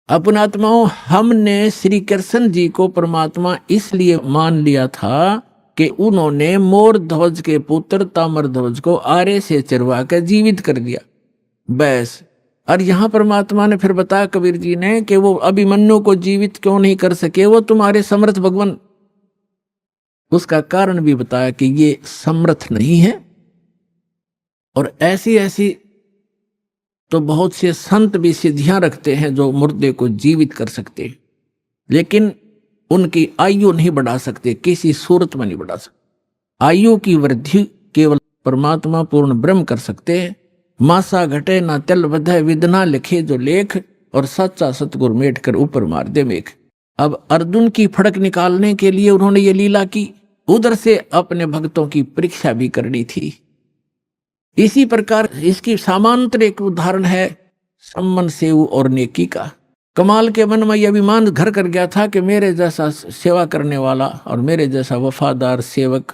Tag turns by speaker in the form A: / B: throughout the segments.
A: अपनात्माओं, हमने श्री कृष्ण जी को परमात्मा इसलिए मान लिया था कि उन्होंने मोर ध्वज के पुत्र ताम्र ध्वज को आरे से चिरवा कर जीवित कर दिया, बस। और यहां परमात्मा ने फिर बताया कबीर जी ने कि वो अभिमन्यु को जीवित क्यों नहीं कर सके, वो तुम्हारे समर्थ भगवान। उसका कारण भी बताया कि ये समर्थ नहीं है। और ऐसी ऐसी तो बहुत से संत भी सिद्धियां रखते हैं जो मुर्दे को जीवित कर सकते हैं, लेकिन उनकी आयु नहीं बढ़ा सकते, किसी सूरत में नहीं बढ़ा सकते। आयु की वृद्धि केवल परमात्मा पूर्ण ब्रह्म कर सकते हैं। मासा घटे ना तल बधे, विदना लिखे जो लेख, और सच्चा सतगुरु मेट कर ऊपर मार दे मेघ। अब अर्जुन की फड़क निकालने के लिए उन्होंने ये लीला की, उधर से अपने भक्तों की परीक्षा भी करनी थी। इसी प्रकार इसकी समांतर एक उदाहरण है सम्मन सेव और नेकी का। कमाल के मन में यह अभिमान घर कर गया था कि मेरे जैसा सेवा करने वाला और मेरे जैसा वफादार सेवक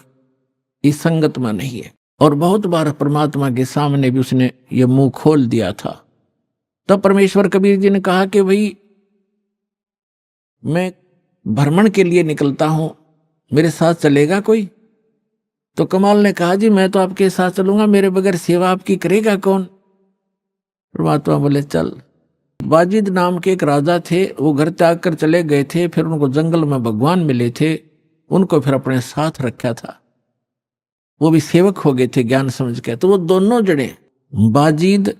A: इस संगत में नहीं है। और बहुत बार परमात्मा के सामने भी उसने ये मुंह खोल दिया था। तब परमेश्वर कबीर जी ने कहा कि भाई मैं भ्रमण के लिए निकलता हूं, मेरे साथ चलेगा कोई? तो कमाल ने कहा जी मैं तो आपके साथ चलूंगा, मेरे बगैर सेवा आपकी करेगा कौन? परमात्मा बोले चल। बाजिद नाम के एक राजा थे, वो घर त्याग कर चले गए थे, फिर उनको जंगल में भगवान मिले थे, उनको फिर अपने साथ रखा था, वो भी सेवक हो गए थे ज्ञान समझ के। तो वो दोनों जने बाजिद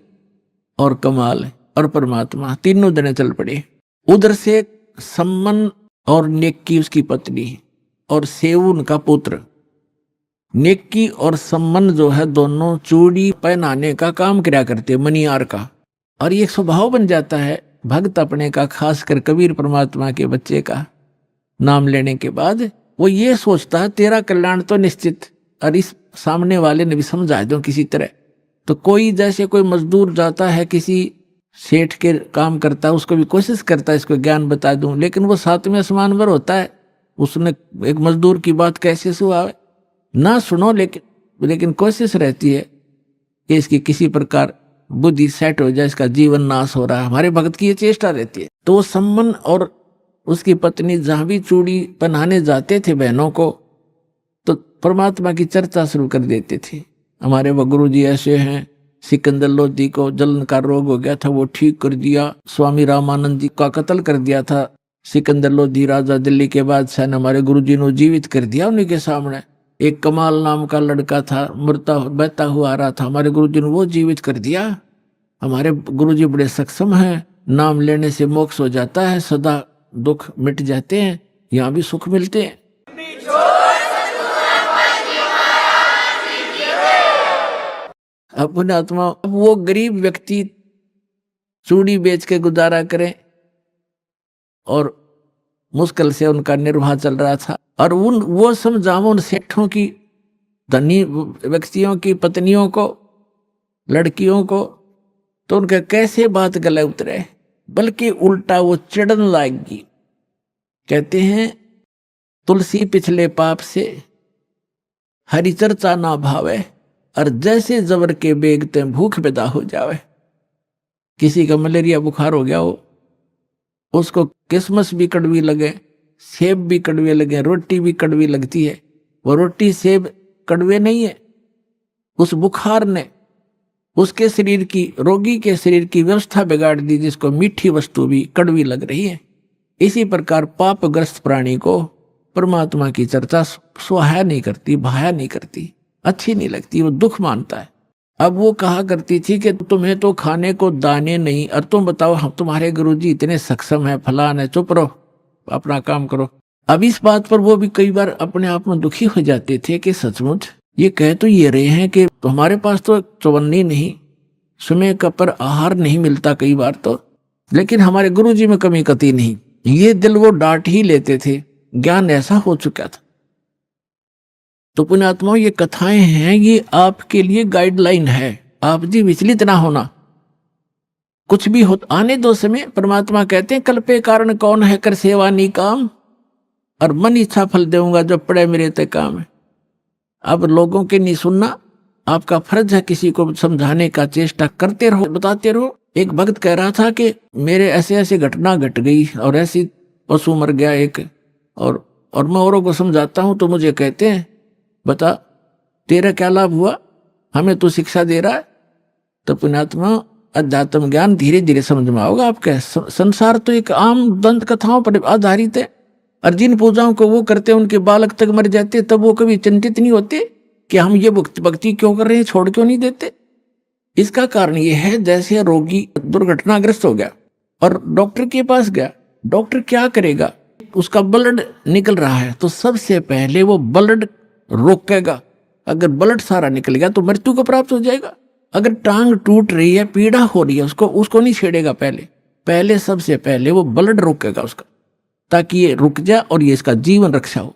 A: और कमाल और परमात्मा तीनों जने चल पड़े। उधर से सम्मन और नेकी उसकी पत्नी और सेवुन का पुत्र। नेकी और सम्मन जो है दोनों चूड़ी पहनाने का काम किया करते, मनियार का। और ये स्वभाव बन जाता है भक्त अपने का, खासकर कबीर परमात्मा के बच्चे का नाम लेने के बाद वो ये सोचता है तेरा कल्याण तो निश्चित, और इस सामने वाले ने भी समझा दो किसी तरह। तो कोई जैसे कोई मजदूर जाता है किसी सेठ के काम करता है, उसको भी कोशिश करता है इसको ज्ञान बता दूं, लेकिन वो सातवें आसमान पर होता है, उसने एक मजदूर की बात कैसे सुनावे ना सुनो, लेकिन कोशिश रहती है कि इसकी किसी प्रकार बुद्धि सेट हो जाए, इसका जीवन नाश हो रहा है। हमारे भक्त की ये चेष्टा रहती है। तो वो सम्मन और उसकी पत्नी जहां भी चूड़ी पहनाने जाते थे बहनों को, तो परमात्मा की चर्चा शुरू कर देते थे। हमारे वो गुरु जी ऐसे हैं, सिकंदर लोधी को जलन का रोग हो गया था, वो ठीक कर दिया। स्वामी रामानंद जी का कत्ल कर दिया था सिकंदर लोधी राजा, दिल्ली के बादशाह ने, हमारे गुरु जी ने जीवित कर दिया उन्हीं के सामने। एक कमाल नाम का लड़का था, मरता बहता हुआ आ रहा था, हमारे गुरु जी ने वो जीवित कर दिया। हमारे गुरु जी बड़े सक्षम हैं, नाम लेने से मोक्ष हो जाता है, सदा दुख मिट जाते हैं, यहाँ भी सुख मिलते हैं। अपने आत्मा, वो गरीब व्यक्ति चूड़ी बेच के गुजारा करें और मुश्किल से उनका निर्वाह चल रहा था, और वो समझाओ उन सेठों की, धनी व्यक्तियों की पत्नियों को, लड़कियों को, तो उनका कैसे बात गले उतरे, बल्कि उल्टा वो चिढ़न लाएगी। कहते हैं तुलसी पिछले पाप से हरि चर्चा ना भावे, और जैसे जबर के बेगते भूख पैदा हो जावे। किसी का मलेरिया बुखार हो गया हो, उसको किसमस भी कड़वी लगे, सेब भी कड़वे लगे, रोटी भी कड़वी लगती है, वो रोटी सेब कड़वे नहीं है, उस बुखार ने उसके शरीर की, रोगी के शरीर की व्यवस्था बिगाड़ दी, जिसको मीठी वस्तु भी कड़वी लग रही है। इसी प्रकार पापग्रस्त प्राणी को परमात्मा की चर्चा सुहाया नहीं करती, भाया नहीं करती, अच्छी नहीं लगती, वो दुख मानता है। अब वो कहा करती थी कि तुम्हें तो खाने को दाने नहीं, और तुम बताओ हम तुम्हारे गुरुजी इतने सक्षम है, फलान है, चुप रहो, अपना काम करो। अब इस बात पर वो भी कई बार अपने आप में दुखी हो जाते थे कि सचमुच ये कह तो ये रहे हैं कि हमारे पास तो चवन्नी नहीं, समय का पर आहार नहीं मिलता कई बार तो, लेकिन हमारे गुरुजी में कमी कती नहीं। ये दिल वो डांट ही लेते थे, ज्ञान ऐसा हो चुका था। तो पुण्यात्माओं, ये कथाएं हैं, ये आपके लिए गाइडलाइन है। आप जी विचलित ना होना, कुछ भी हो आने दो समय। परमात्मा कहते हैं कल्पे कारण कौन है, कर सेवा नी काम, और मन इच्छा फल देऊंगा जब पड़े मेरे ते काम है। अब लोगों के नहीं सुनना, आपका फर्ज है किसी को समझाने का चेष्टा करते रहो, बताते रहो, एक भक्त कह रहा था कि मेरे ऐसे ऐसे घटना घट गई और ऐसी पशु मर गया एक, और मैं औरों को समझाता हूं तो मुझे कहते हैं बता तेरा क्या लाभ हुआ, हमें तो शिक्षा दे रहा है। तो पुण्यात्मा अध्यात्म ज्ञान धीरे धीरे समझ में आओगे आपके। संसार तो एक आम दंत कथाओं पर आधारित है, और जिन पूजाओं को वो करते हैं उनके बालक तक मर जाते, तब वो कभी चिंतित नहीं होते कि हम ये भक्ति क्यों कर रहे हैं, छोड़ क्यों नहीं देते। इसका कारण ये है, जैसे रोगी दुर्घटनाग्रस्त हो गया और डॉक्टर के पास गया, डॉक्टर क्या करेगा, उसका ब्लड निकल रहा है तो सबसे पहले वो ब्लड रोकेगा। अगर ब्लड सारा निकल गया तो मृत्यु को प्राप्त हो जाएगा। अगर टांग टूट रही है, पीड़ा हो रही है, उसको नहीं छेड़ेगा, पहले सबसे पहले वो ब्लड रोकेगा उसका, ताकि ये रुक जाए और ये इसका जीवन रक्षा हो।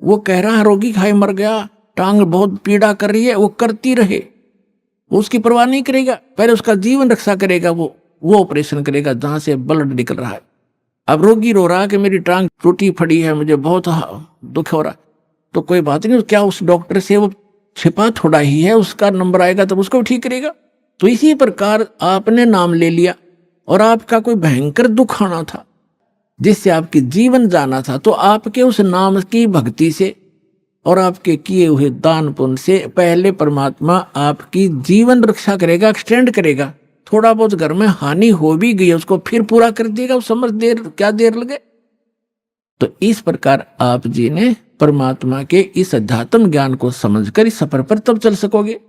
A: वो कह रहा है रोगी खाए मर गया, टांग बहुत पीड़ा कर रही है, वो करती रहे, वो उसकी परवाह नहीं करेगा, पहले उसका जीवन रक्षा करेगा, वो ऑपरेशन करेगा जहां से ब्लड निकल रहा है। अब रोगी रो रहा है कि मेरी टांग टूटी फड़ी है, मुझे बहुत दुख हो रहा, तो कोई बात नहीं, क्या उस डॉक्टर से वो छिपा थोड़ा ही है, उसका नंबर आएगा तब उसको ठीक करेगा। तो इसी प्रकार आपने नाम ले लिया और आपका कोई भयंकर दुख आना था जिससे आपकी जीवन जाना था, तो आपके उस नाम की भक्ति से और आपके किए हुए दान पुण्य से पहले परमात्मा आपकी जीवन रक्षा करेगा, एक्सटेंड करेगा। थोड़ा बहुत घर में हानि हो भी गई उसको फिर पूरा कर देगा, उस समझ क्या देर लगे। तो इस प्रकार आप जी ने परमात्मा के इस अध्यात्म ज्ञान को समझकर इस सफर पर तब चल सकोगे।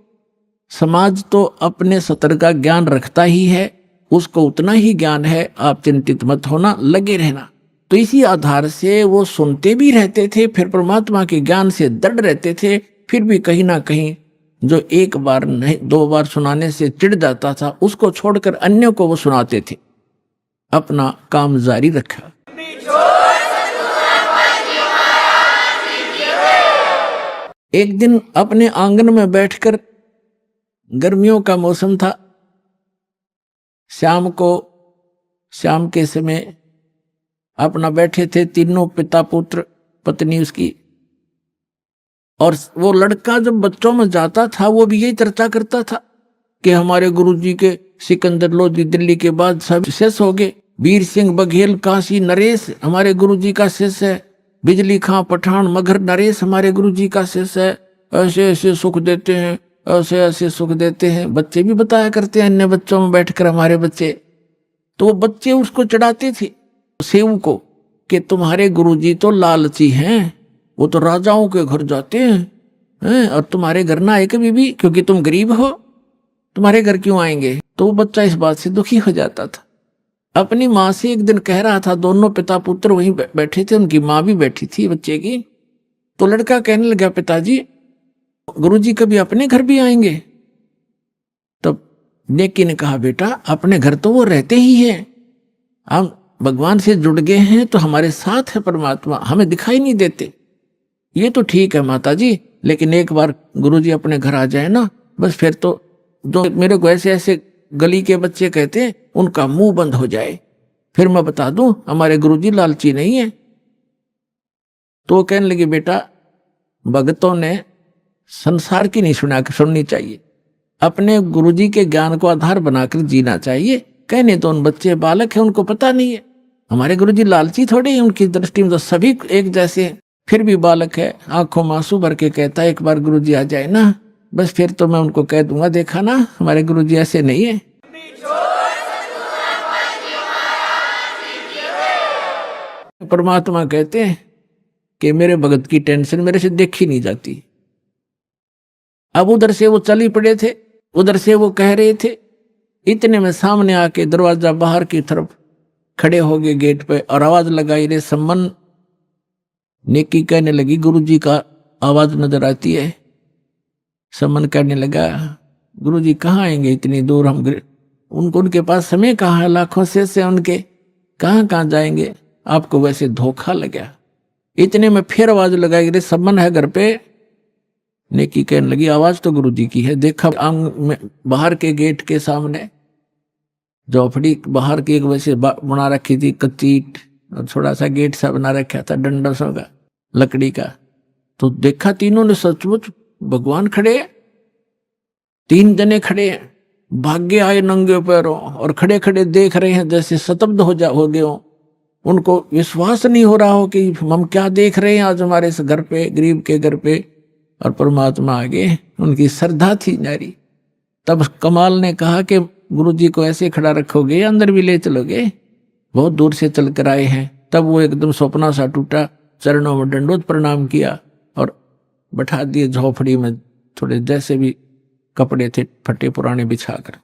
A: समाज तो अपने सतर का ज्ञान रखता ही है, उसको उतना ही ज्ञान है, आप चिंतित मत होना, लगे रहना। तो इसी आधार से वो सुनते भी रहते थे, फिर परमात्मा के ज्ञान से दृढ़ रहते थे, फिर भी कहीं ना कहीं जो एक बार नहीं 2 बार सुनाने से चिढ़ जाता था, उसको छोड़कर अन्य को वो सुनाते थे, अपना काम जारी रखा। एक दिन अपने आंगन में बैठकर, गर्मियों का मौसम था, शाम के समय अपना बैठे थे तीनों, पिता पुत्र पत्नी उसकी, और वो लड़का जब बच्चों में जाता था वो भी यही चर्चा करता था कि हमारे गुरुजी के सिकंदर लोधी दिल्ली के बाद सब शेष हो गए, वीर सिंह बघेल काशी नरेश हमारे गुरुजी का शेष है, बिजली खां पठान मगर नरेश हमारे गुरुजी का शेष है, ऐसे ऐसे सुख देते हैं, ऐसे ऐसे सुख देते हैं। बच्चे भी बताया करते हैं अन्य बच्चों में बैठकर हमारे बच्चे, तो वो बच्चे उसको चढ़ाते थे सेव को कि तुम्हारे गुरुजी तो लालची हैं, वो तो राजाओं के घर जाते हैं, और तुम्हारे घर ना आए कभी भी क्योंकि तुम गरीब हो, तुम्हारे घर क्यों आएंगे। तो वो बच्चा इस बात से दुखी हो जाता था। अपनी माँ से एक दिन कह रहा था, दोनों पिता पुत्र वहीं बैठे थे, उनकी माँ भी बैठी थी बच्चे की, तो लड़का कहने लगा पिताजी गुरुजी कभी अपने घर भी आएंगे। तब नेकी ने कहा बेटा अपने घर तो वो रहते ही हैं, हम भगवान से जुड़ गए हैं तो हमारे साथ है परमात्मा, हमें दिखाई नहीं देते। ये तो ठीक है माता जी, लेकिन एक बार गुरुजी अपने घर आ जाए ना, बस फिर तो जो मेरे को ऐसे ऐसे गली के बच्चे कहते हैं उनका मुंह बंद हो जाए, फिर मैं बता दूं हमारे गुरुजी लालची नहीं है। तो वो कहने लगे बेटा भगतों ने संसार की नहीं सुननी चाहिए, अपने गुरुजी के ज्ञान को आधार बनाकर जीना चाहिए। कहने तो उन बच्चे बालक हैं, उनको पता नहीं है हमारे गुरुजी लालची थोड़े हैं, उनकी दृष्टि में तो सभी एक जैसे हैं, फिर भी बालक है, आंखों में आंसू भर के कहता है एक बार गुरुजी आ जाए ना, बस फिर तो मैं उनको कह दूंगा देखा ना हमारे गुरुजी ऐसे नहीं है। परमात्मा कहते हैं कि मेरे भगत की टेंशन मेरे से देखी नहीं जाती। अब उधर से वो चली पड़े थे, उधर से वो कह रहे थे, इतने में सामने आके दरवाजा बाहर की तरफ खड़े हो गए गेट पे और आवाज लगाई रे सम्मन। नेकी कहने लगी गुरुजी का आवाज नजर आती है। सम्मन कहने लगा गुरुजी कहाँ आएंगे इतनी दूर, हम उनके पास समय कहाँ है, लाखों से उनके कहाँ जाएंगे, आपको वैसे धोखा लगा। इतने में फिर आवाज लगाई रे सम्मन है घर पे। नेकी कहने लगी आवाज तो गुरुजी की है, देखा आंग में बाहर के गेट के सामने झोपड़ी बाहर की एक वैसे बना रखी थी कच्ची ईंट, और थोड़ा सा गेट सा बना रखा था डंडों का लकड़ी का। तो देखा तीनों ने सचमुच भगवान खड़े हैं, 3 जने खड़े हैं, भागे आए नंगे पैरों और खड़े खड़े देख रहे हैं, जैसे स्तब्ध हो गए हो। उनको विश्वास नहीं हो रहा हो कि हम क्या देख रहे हैं आज हमारे इस घर पे, गरीब के घर पे। और परमात्मा आगे उनकी श्रद्धा थी नारी। तब कमाल ने कहा कि गुरुजी को ऐसे खड़ा रखोगे, अंदर भी ले चलोगे, बहुत दूर से चल कर आए हैं। तब वो एकदम सपना सा टूटा, चरणों में दंडोत प्रणाम किया और बैठा दिए झोपड़ी में, थोड़े जैसे भी कपड़े थे फटे पुराने बिछाकर।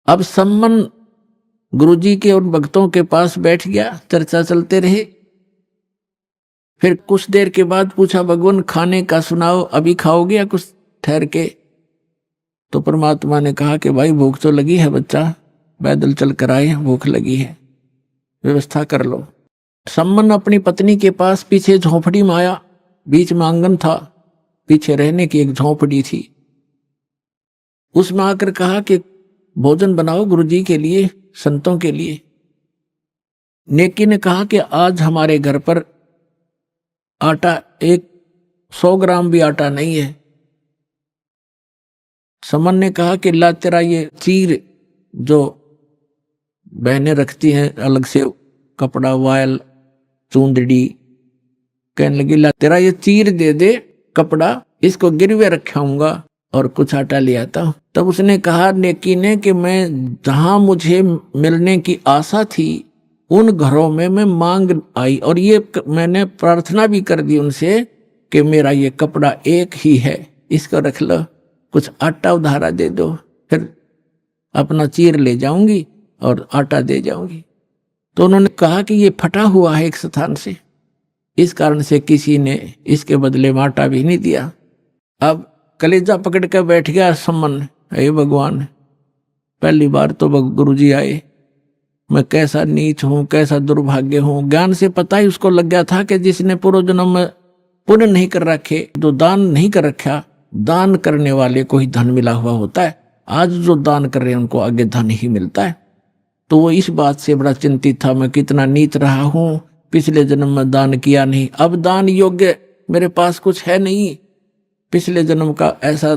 A: अब सम्मन गुरुजी के उन भक्तों के पास बैठ गया, चर्चा चलते रहे। फिर कुछ देर के बाद पूछा, भगवान खाने का सुनाओ, अभी खाओगे या कुछ ठहर के? तो परमात्मा ने कहा कि भाई भूख तो लगी है बच्चा, पैदल चल कर आए, भूख लगी है, व्यवस्था कर लो। सम्मन अपनी पत्नी के पास पीछे झोपड़ी में आया, बीच में आंगन था, पीछे रहने की एक झोपड़ी थी। उसमें आकर कहा कि भोजन बनाओ गुरुजी के लिए, संतों के लिए। नेकी ने कहा कि आज हमारे घर पर आटा 100 ग्राम भी आटा नहीं है। समन ने कहा कि ला तेरा ये चीर जो बहनें रखती हैं अलग से कपड़ा, वायल, चूंदड़ी, कहने लगी ला तेरा ये चीर दे दे कपड़ा, इसको गिरवे रखाऊंगा और कुछ आटा ले आता हूं। तब उसने कहा नेकी ने कि मैं जहां मुझे मिलने की आशा थी उन घरों में मैं मांग आई, और ये मैंने प्रार्थना भी कर दी उनसे कि मेरा ये कपड़ा एक ही है, इसको रख लो, कुछ आटा उधारा दे दो, फिर अपना चीर ले जाऊंगी और आटा दे जाऊंगी। तो उन्होंने कहा कि ये फटा हुआ है एक स्थान से, इस कारण से किसी ने इसके बदले में आटा भी नहीं दिया। अब कलेजा पकड़ कर बैठ गया सम्मन, हे भगवान, पहली बार तो गुरुजी आए, मैं कैसा नीच हूं, कैसा दुर्भाग्य हूं। ज्ञान से पता ही उसको लग गया था कि जिसने पूर्व जन्म में पुण्य नहीं कर रखे, जो दान नहीं कर रखा, दान करने वाले को ही धन मिला हुआ होता है। आज जो दान कर रहे हैं उनको आगे धन ही मिलता है। तो वो इस बात से बड़ा चिंतित था, मैं कितना नीच रहा हूं, पिछले जन्म में दान किया नहीं, अब दान योग्य मेरे पास कुछ है नहीं, पिछले जन्म का ऐसा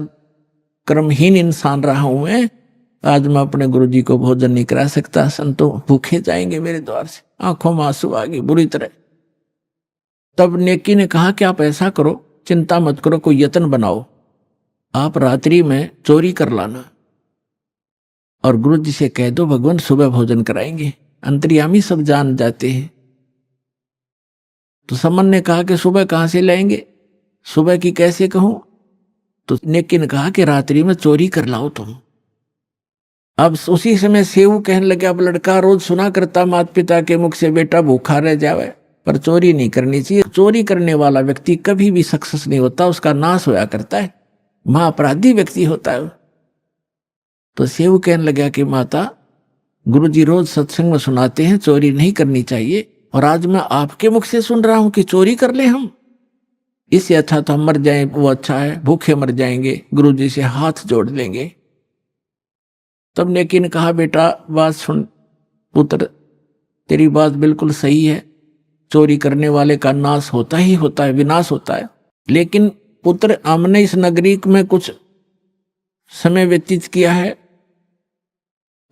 A: कर्महीन इंसान रहा हूं मैं, आज मैं अपने गुरुजी को भोजन नहीं करा सकता, संतों भूखे जाएंगे मेरे द्वार से। आंखों में आंसू आ गए बुरी तरह। तब नेकी ने कहा कि आप ऐसा करो, चिंता मत करो, कोई यत्न बनाओ, आप रात्रि में चोरी कर लाना और गुरुजी से कह दो भगवान सुबह भोजन कराएंगे, अंतर्यामी सब जान जाते हैं। तो समन ने कहा कि सुबह कहां से लाएंगे, सुबह की कैसे कहूं? तो नेकी ने कहा कि रात्रि में चोरी कर लाओ तुम। अब उसी समय सेऊ कहने लगे, अब लड़का रोज सुना करता माता पिता के मुख से बेटा भूखा रह जावे, पर चोरी नहीं करनी चाहिए। चोरी करने वाला व्यक्ति कभी भी सक्सेस नहीं होता, उसका नाश होया करता है, महाअपराधी व्यक्ति होता है। तो सेऊ कहने लगा कि माता, गुरुजी रोज सत्संग में सुनाते हैं चोरी नहीं करनी चाहिए, और आज मैं आपके मुख से सुन रहा हूं कि चोरी कर ले हम, इससे अच्छा तो हम मर जाएं, वो अच्छा है, भूखे मर जाएंगे, गुरुजी से हाथ जोड़ लेंगे। तब नेकी ने कहा बेटा बात सुन पुत्र, तेरी बात बिल्कुल सही है, चोरी करने वाले का नाश होता ही होता है, विनाश होता है। लेकिन पुत्र हमने इस नगरी में कुछ समय व्यतीत किया है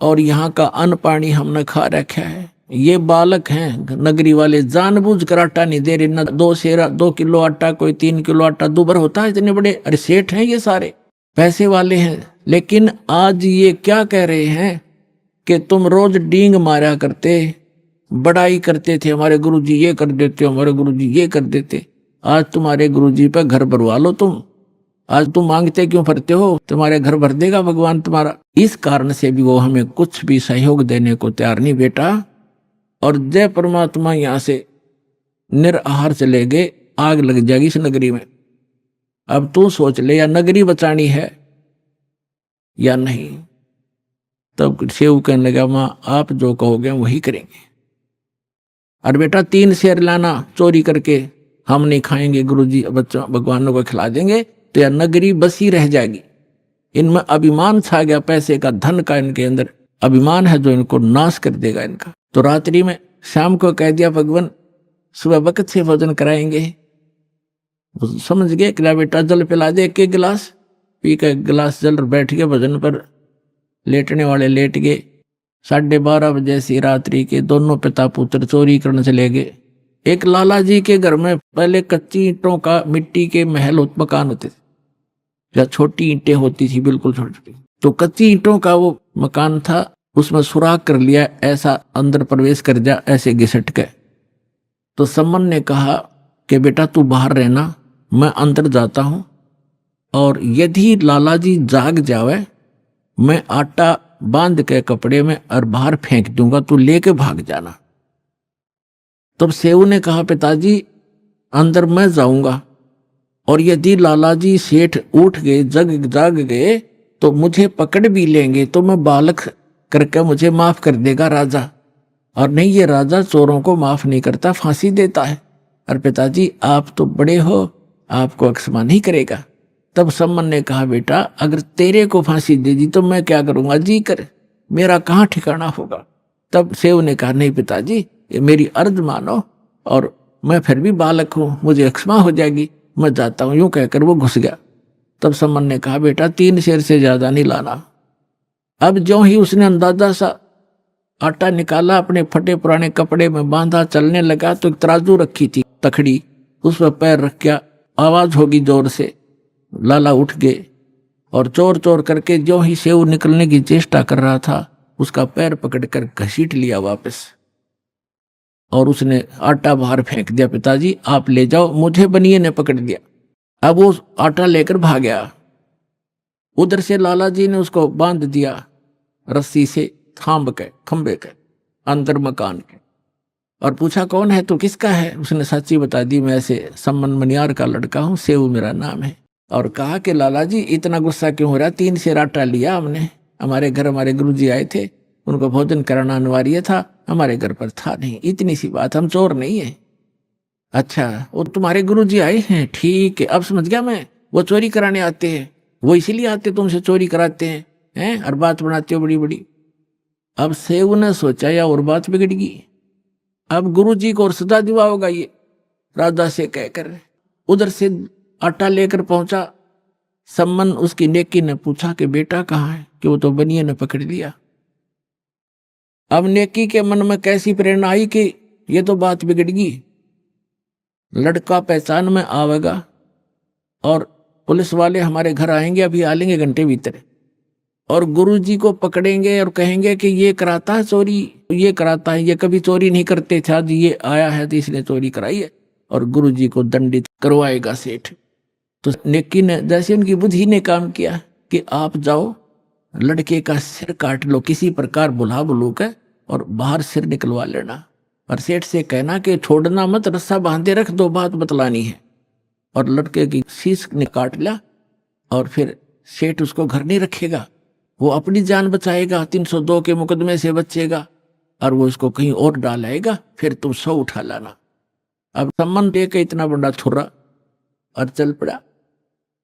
A: और यहाँ का अन्न पानी हमने खा रखा है। ये बालक हैं नगरी वाले, जानबूझ कर आटा नहीं दे रहे, न 2 किलो आटा, कोई 3 किलो आटा, दुबर होता है इतने बड़े, अरे सेठ हैं ये सारे, पैसे वाले हैं। लेकिन आज ये क्या कह रहे हैं कि तुम रोज डींग मारा करते, बड़ाई करते थे, हमारे गुरुजी ये कर देते, हमारे गुरुजी ये कर देते, आज तुम्हारे गुरुजी पे घर भरवा लो तुम, आज तुम मांगते क्यों फिरते हो, तुम्हारे घर भर देगा भगवान तुम्हारा। इस कारण से भी वो हमें कुछ भी सहयोग देने को तैयार नहीं बेटा। और जय परमात्मा यहां से निराहार चले गए, आग लग जाएगी इस नगरी में। अब तू सोच ले, या नगरी बचानी है या नहीं। तब सेव कहने लगा मां आप जो कहोगे वही करेंगे। और बेटा 3 शेर लाना चोरी करके, हम नहीं खाएंगे, गुरुजी बच्चों भगवानों को खिला देंगे, तो यह नगरी बसी रह जाएगी। इनमें अभिमान छा गया, पैसे का, धन का, इनके अंदर अभिमान है जो इनको नाश कर देगा इनका। तो रात्रि में शाम को कह दिया भगवान सुबह वक्त से भोजन कराएंगे। वो समझ गए कि बेटा जल पिला दे, एक एक गिलास पी के गिलास जल बैठ गए भजन पर। लेटने वाले लेट गए। 12:30 बजे सी रात्रि के दोनों पिता पुत्र चोरी करने चले गए। एक लाला जी के घर में पहले कच्ची ईंटों का मिट्टी के महल मकान होते थे, या छोटी ईंटें होती थी बिल्कुल छोटी छोटी, तो कच्ची ईंटों का वो मकान था। उसमें सुराग कर लिया, ऐसा अंदर प्रवेश कर जा, ऐसे घिसट के। तो सम्मन ने कहा कि बेटा तू बाहर रहना, मैं अंदर जाता हूं, और यदि लाला जी जाग जावे मैं आटा बांध के कपड़े में और बाहर फेंक दूंगा, तू लेके भाग जाना। तब सेऊ ने कहा पिताजी अंदर मैं जाऊंगा, और यदि लाला जी सेठ उठ गए जाग गए तो मुझे पकड़ भी लेंगे, तो मैं बालक करके मुझे माफ कर देगा राजा, और नहीं ये राजा चोरों को माफ नहीं करता, फांसी देता है। और पिताजी आप तो बड़े हो, आपको क्षमा नहीं करेगा। तब सम्मन ने कहा बेटा अगर तेरे को फांसी दे दी तो मैं क्या करूंगा, जी कर, मेरा कहाँ ठिकाना होगा। तब सेव ने कहा नहीं पिताजी ये मेरी अर्ज मानो, और मैं फिर भी बालक हूं, मुझे क्षमा हो जाएगी, मैं जाता हूं। यूं कहकर वो घुस गया। तब सम्मन ने कहा बेटा 3 शेर से ज्यादा नहीं लाना। अब जो ही उसने अंदाजा सा आटा निकाला, अपने फटे पुराने कपड़े में बांधा, चलने लगा, तो एक तराजू रखी थी तखड़ी, उस पर पैर रख गया, आवाज होगी जोर से, लाला उठ गए, और चोर चोर करके जो ही सेव निकलने की चेष्टा कर रहा था उसका पैर पकड़कर घसीट लिया वापस, और उसने आटा बाहर फेंक दिया। पिताजी आप ले जाओ, मुझे बनिए ने पकड़ दिया। अब वो आटा लेकर भाग गया। उधर से लाला जी ने उसको बांध दिया रस्सी से, थांब के खंबे के अंदर मकान के, और पूछा कौन है तू, किसका है। उसने सच्ची बता दी, मैं ऐसे सम्मन मनियार का लड़का हूं, सेव मेरा नाम है। और कहा कि लाला जी इतना गुस्सा क्यों हो रहा, 3 शेर आटा लिया हमने, हमारे घर हमारे गुरुजी आए थे, उनको भोजन कराना अनिवार्य था, हमारे घर पर था नहीं, इतनी सी बात, हम चोर नहीं है। अच्छा वो तुम्हारे गुरुजी आए हैं, ठीक है अब समझ गया मैं, वो चोरी कराने आते हैं, वो इसीलिए आते तुमसे चोरी कराते हैं और बात बनाते हो बड़ी बड़ी। अब सेव ने सोचा या और बात बिगड़ गई, अब गुरुजी को और सजा दिवाओगा ये, राजा से कहकर उधर से आटा लेकर पहुंचा। सम्मन उसकी नेकी ने पूछा कि बेटा कहाँ है, कि वो तो बनिए ने पकड़ लिया। अब नेकी के मन में कैसी प्रेरणा आई कि ये तो बात बिगड़ गई, लड़का पहचान में आवेगा और पुलिस वाले हमारे घर आएंगे, अभी आ लेंगे घंटे भीतर, और गुरुजी को पकड़ेंगे और कहेंगे कि ये कराता है चोरी, ये कराता है, ये कभी चोरी नहीं करते थे, आज ये आया है तो इसने चोरी कराई है, और गुरुजी को दंडित करवाएगा सेठ। तो नेकी ने जैसे उनकी बुद्धि ने काम किया कि आप जाओ लड़के का सिर काट लो, किसी प्रकार बुला बुलू के, और बाहर सिर निकलवा लेना, और सेठ से कहना कि छोड़ना मत, रस्सा बांधे रख, 2 बात बतलानी है। और लड़के की शीश ने काट लिया, और फिर सेठ उसको घर नहीं रखेगा, वो अपनी जान बचाएगा, 302 के मुकदमे से बचेगा, और वो उसको कहीं और डालाएगा, फिर तुम 100 उठा लाना। अब सम्मन दे के इतना बड़ा छुरा और चल पड़ा,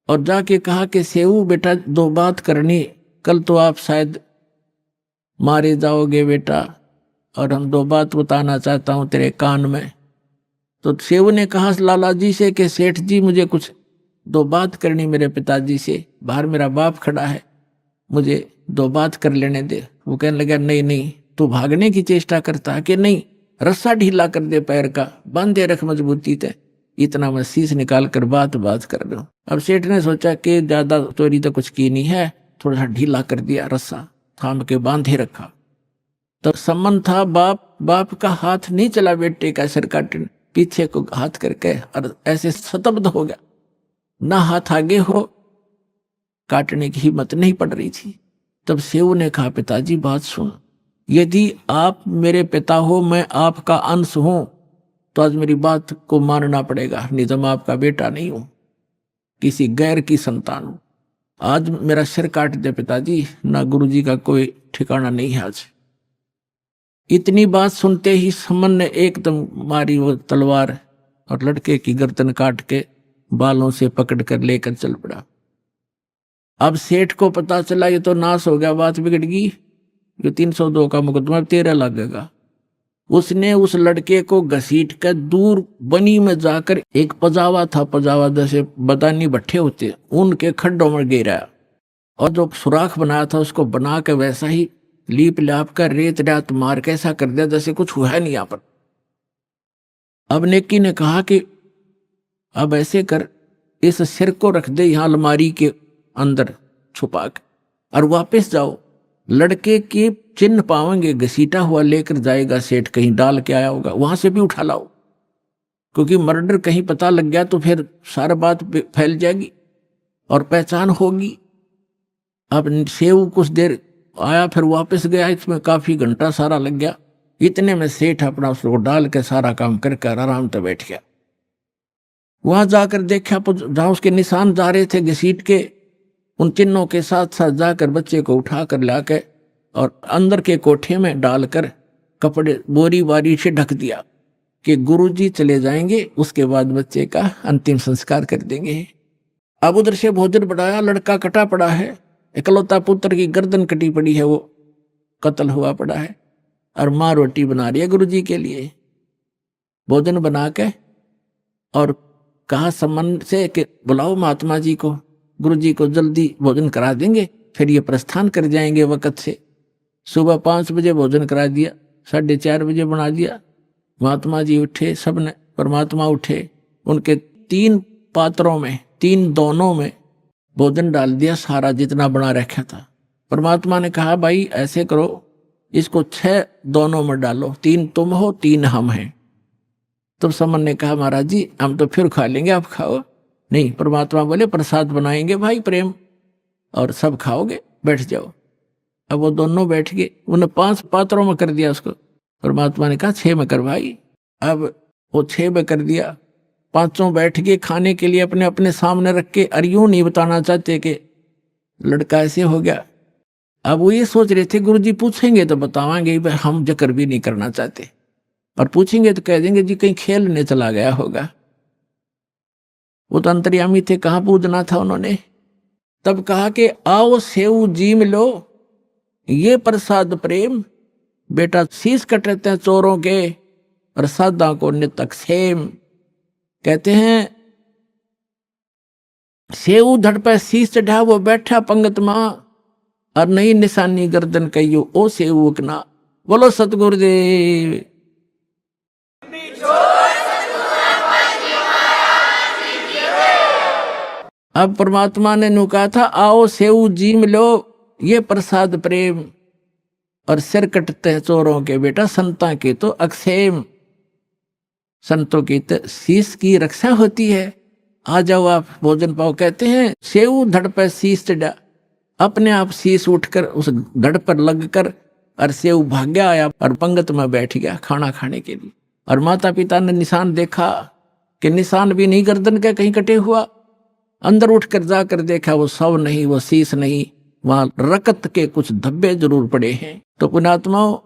A: और जाके कहा कि सेऊ बेटा 2 बात करनी, कल तो आप शायद मारे जाओगे बेटा, और हम 2 बात बताना चाहता हूं तेरे कान में। तो सेऊ ने कहा लाला जी से कि सेठ जी मुझे कुछ 2 बात करनी मेरे पिताजी से, बाहर मेरा बाप खड़ा है, मुझे 2 बात कर लेने दे। वो कहने लगा नहीं नहीं, तू भागने की चेष्टा करता है कि नहीं, रस्सा ढीला कर दे पैर का, बांधे रख मजबूती से, इतना मैं शीश निकाल कर बात कर रहा हूं। अब सेठ ने सोचा कि ज्यादा चोरी तो कुछ की नहीं है, थोड़ा सा ढीला कर दिया, रस्सा थाम के बांधे रखा। तो सम्मन था, बाप का हाथ नहीं चला बेटे का सिर काटने, पीछे को हाथ करके और ऐसे स्तब्ध हो गया, ना हाथ आगे हो, काटने की हिम्मत नहीं पड़ रही थी। तब सेऊ ने कहा पिताजी बात सुन, यदि आप मेरे पिता हो, मैं आपका अंश हूं, तो आज मेरी बात को मानना पड़ेगा, नहीं तो मैं आपका बेटा नहीं हूं, किसी गैर की संतान हूं। आज मेरा सिर काट दे पिताजी, ना गुरुजी का कोई ठिकाना नहीं है आज। इतनी बात सुनते ही सम्मन ने एकदम मारी वो तलवार, और लड़के की गर्दन काट के बालों से पकड़ कर लेकर चल पड़ा। अब सेठ को पता चला ये तो नाश हो गया, बात बिगड़ गई, ये 302 का मुकदमा 13 लगेगा। उसने उस लड़के को घसीट कर दूर बनी में जाकर, एक पजावा था, पजावा जैसे बदानी भट्ठे होते, उनके खड्डों में गिराया, और जो सुराख बनाया था उसको बना के वैसा ही लीप लाप कर रेत रात मार के ऐसा कर दिया जैसे कुछ हुआ नहीं यहाँ पर। अब नेकी ने कहा कि अब ऐसे कर, इस सिर को रख दे यहाँ अलमारी के अंदर छुपा के, और वापस जाओ, लड़के के चिन्ह पाओगे, घसीटा हुआ लेकर जाएगा सेठ, कहीं डाल के आया होगा, वहां से भी उठा लाओ, क्योंकि मर्डर कहीं पता लग गया तो फिर सारा बात फैल जाएगी और पहचान होगी। अब सेव कुछ देर आया, फिर वापस गया, इसमें काफी घंटा सारा लग गया। इतने में सेठ अपना उसको डाल के सारा काम करके आराम से बैठ गया। वहां जाकर देखा जहां उसके निशान जा रहे थे घसीट के, उन चिन्हों के साथ साथ जाकर बच्चे को उठा कर लाके और अंदर के कोठे में डालकर कपड़े बोरी बारी से ढक दिया कि गुरुजी चले जाएंगे, उसके बाद बच्चे का अंतिम संस्कार कर देंगे। अब उधर से भोजन बढ़ाया, लड़का कटा पड़ा है, इकलौता पुत्र की गर्दन कटी पड़ी है, वो कत्ल हुआ पड़ा है, और माँ रोटी बना रही है गुरुजी के लिए। भोजन बना के और कहा सम्मान से कि बुलाओ महात्मा जी को, गुरुजी को जल्दी भोजन करा देंगे, फिर ये प्रस्थान कर जाएंगे वक़्त से। सुबह 5 बजे भोजन करा दिया, 4:30 बजे बना दिया। महात्मा जी उठे, सबने, परमात्मा उठे, उनके 3 पात्रों में, 3 दोनों में भोजन डाल दिया, सारा जितना बना रखा था। परमात्मा ने कहा भाई ऐसे करो, इसको 6 दोनों में डालो, 3 तुम हो 3 हम हैं। तब समन ने कहा महाराज जी हम तो फिर खा लेंगे, आप खाओ। नहीं, परमात्मा बोले प्रसाद बनाएंगे भाई प्रेम, और सब खाओगे, बैठ जाओ। अब वो दोनों बैठ गए, उन्हें 5 पात्रों में कर दिया उसको। परमात्मा ने कहा 6 में कर भाई। अब वो 6 में कर दिया, 5 बैठ गए खाने के लिए अपने अपने सामने रख के, और यूं नहीं बताना चाहते कि लड़का ऐसे हो गया। अब वो ये सोच रहे थे गुरुजी पूछेंगे तो बतावांगे, हम जिक्र भी नहीं करना चाहते, और पूछेंगे तो कह देंगे जी कहीं खेलने चला गया होगा। वो तो अंतर्यामी थे, कहाँ पूजना था उन्होंने। तब कहा कि आओ सेव जीम लो, ये प्रसाद प्रेम, बेटा शीश कटते हैं चोरों के और सादा को नितक सेम। कहते हैं सेव धड़ पे शीश चढ़ा, वो बैठा पंगत मां, और नई निशानी गर्दन कहियो ओ सेव उकना। बोलो सतगुरुदेव। अब परमात्मा ने नु कहा था आओ सेव जीम लो, ये प्रसाद प्रेम, और सिर कटते हैं चोरों के, बेटा संता के तो अक्षेम। संतों की तो शीश की रक्षा होती है, आ जाओ आप भोजन पाओ। कहते हैं सेव धड़ पर शीश चढ़ा, अपने आप शीश उठकर उस धड़ पर लगकर, और सेव भाग्या आया और पंगत में बैठ गया खाना खाने के लिए। और माता पिता ने निशान देखा कि निशान भी नहीं गर्दन का कहीं कटे हुआ। अंदर उठकर जाकर देखा वो शव नहीं, वो शीश नहीं, वहां रकत के कुछ धब्बे जरूर पड़े हैं। तो पुण्यात्माओं,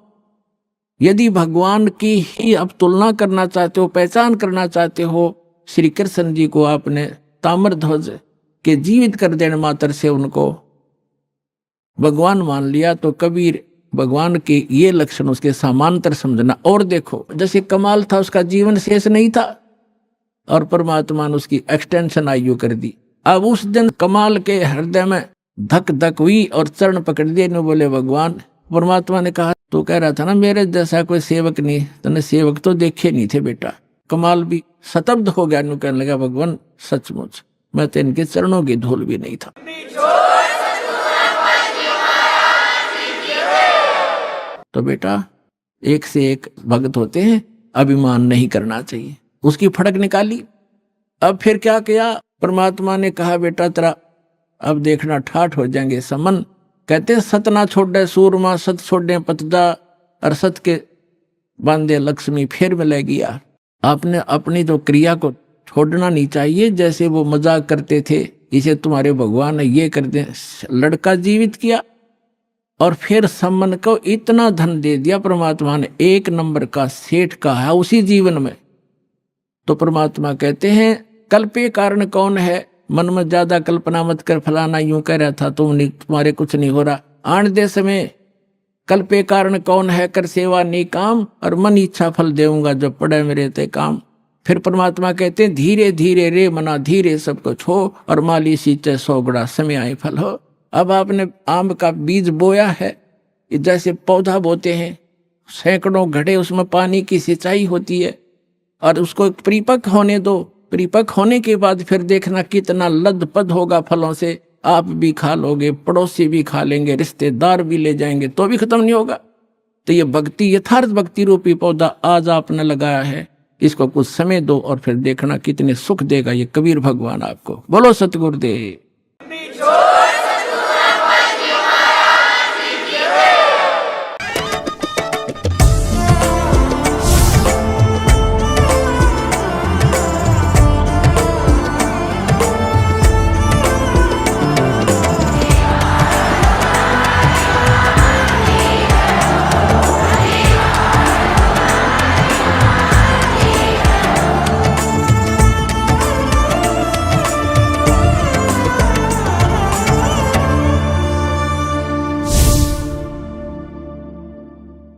A: यदि भगवान की ही आप तुलना करना चाहते हो, पहचान करना चाहते हो, श्री कृष्ण जी को आपने ताम्र ध्वज के जीवित कर देने मात्र से उनको भगवान मान लिया, तो कबीर भगवान के ये लक्षण उसके समांतर समझना। और देखो जैसे कमाल था, उसका जीवन शेष नहीं था, और परमात्मा ने उसकी एक्सटेंशन आयु कर दी। अब उस दिन कमाल के हृदय में धक धक हुई और चरण पकड़ दिए, ने बोले भगवान। परमात्मा ने कहा तू कह रहा था ना मेरे जैसा कोई सेवक नहीं, तूने सेवक तो देखे नहीं थे बेटा। कमाल भी शतब्द हो गया, नु कहने लगा भगवान सचमुच मैं तो इनके चरणों की धूल भी नहीं था। तो बेटा एक से एक भक्त होते हैं, अभिमान नहीं करना चाहिए। उसकी फड़क निकाली। अब फिर क्या किया, परमात्मा ने कहा बेटा तेरा अब देखना ठाठ हो जाएंगे समन। कहते सत ना छोड़े सूरमा, सत छोड़े पतदा, और सत के बांधे लक्ष्मी फिर मिलेगी यार। आपने अपनी तो क्रिया को छोड़ना नहीं चाहिए। जैसे वो मजाक करते थे, इसे तुम्हारे भगवान ने ये कर दे, लड़का जीवित किया और फिर सम्मन को इतना धन दे दिया परमात्मा ने, 1 नंबर का सेठ का है उसी जीवन में। तो परमात्मा कहते हैं कल्पे कारण कौन है, मन में ज्यादा कल्पना मत कर, फलाना यूं कह रहा था तुम्हारे कुछ नहीं हो रहा। आन दे समय कल पे कारण कौन है कर सेवा नी काम, और मन इच्छा फल देऊंगा जो पड़े मेरे ते काम। फिर परमात्मा कहते हैं धीरे धीरे रे मना धीरे सब कुछ हो, और माली सींचे 100 गुणा समय आए फल हो। अब आपने आम का बीज बोया है, जैसे पौधा बोते हैं, सैकड़ों घड़े उसमें पानी की सिंचाई होती है, और उसको परिपक्व होने दो। परिपक्व होने के बाद फिर देखना कितना लदपद होगा फलों से। आप भी खा लोगे, पड़ोसी भी खा लेंगे, रिश्तेदार भी ले जाएंगे, तो भी खत्म नहीं होगा। तो ये भक्ति, यथार्थ भक्ति रूपी पौधा आज आपने लगाया है, इसको कुछ समय दो और फिर देखना कितने सुख देगा ये कबीर भगवान आपको। बोलो सतगुरुदेव।